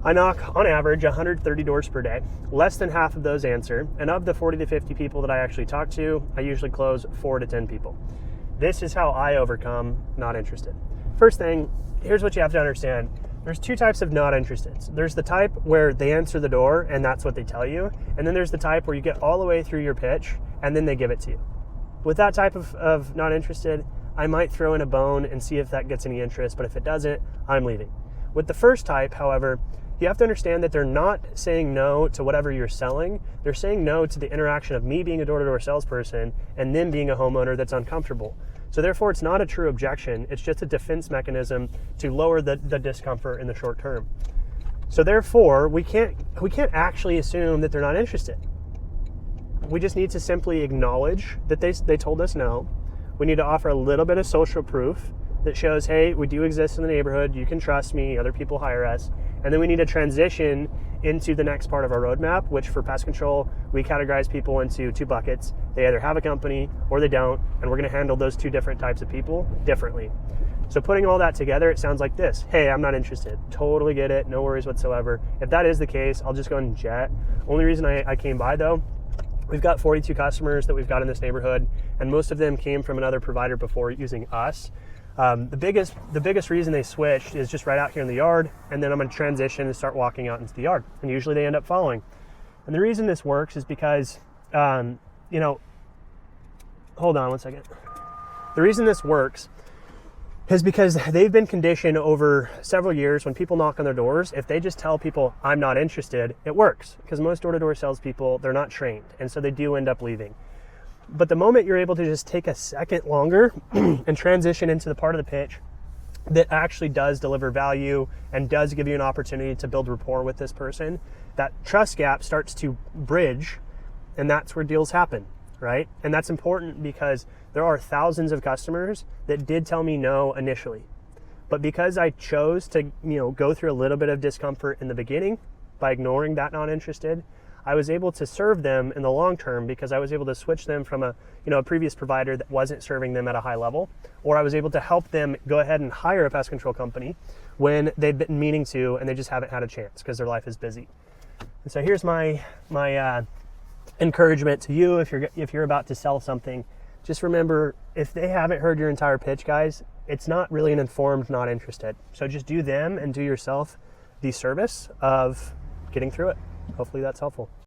I knock, on average, 130 doors per day. Less than half of those answer. And of the 40 to 50 people that I actually talk to, I usually close 4 to 10 people. This is how I overcome not interested. First thing, here's what you have to understand. There's two types of not interested. There's the type where they answer the door and that's what they tell you. And then there's the type where you get all the way through your pitch and then they give it to you. With that type of not interested, I might throw in a bone and see if that gets any interest. But if it doesn't, I'm leaving. With the first type, however, you have to understand that they're not saying no to whatever you're selling. They're saying no to the interaction of me being a door-to-door salesperson and them being a homeowner that's uncomfortable. So therefore, it's not a true objection. It's just a defense mechanism to lower the discomfort in the short term. So therefore, we can't actually assume that they're not interested. We just need to simply acknowledge that they told us no. We need to offer a little bit of social proof that shows, hey, we do exist in the neighborhood. You can trust me. Other people hire us. And then we need to transition into the next part of our roadmap, which for pest control, we categorize people into 2 buckets. They either have a company or they don't, and we're going to handle those 2 different types of people differently. So putting all that together, it sounds like this. Hey, I'm not interested. Totally get it. No worries whatsoever. If that is the case, I'll just go and jet. Only reason I came by, though, we've got 42 customers that we've got in this neighborhood, and most of them came from another provider before using us. The biggest reason they switched is just right out here in the yard, and then I'm going to transition and start walking out into the yard, and usually they end up following. And the reason this works is because, hold on one second. The reason this works is because they've been conditioned over several years when people knock on their doors, if they just tell people, I'm not interested, it works. Because most door-to-door salespeople, they're not trained, and so they do end up leaving. But the moment you're able to just take a second longer and transition into the part of the pitch that actually does deliver value and does give you an opportunity to build rapport with this person, that trust gap starts to bridge, and that's where deals happen, right? And that's important because there are thousands of customers that did tell me no initially. But because I chose to, go through a little bit of discomfort in the beginning by ignoring that not interested, I was able to serve them in the long term because I was able to switch them from a previous provider that wasn't serving them at a high level, or I was able to help them go ahead and hire a pest control company when they've been meaning to and they just haven't had a chance because their life is busy. And so here's my encouragement to you if you're about to sell something. Just remember, if they haven't heard your entire pitch, guys, it's not really an informed not interested. So just do them and do yourself the service of getting through it. Hopefully that's helpful.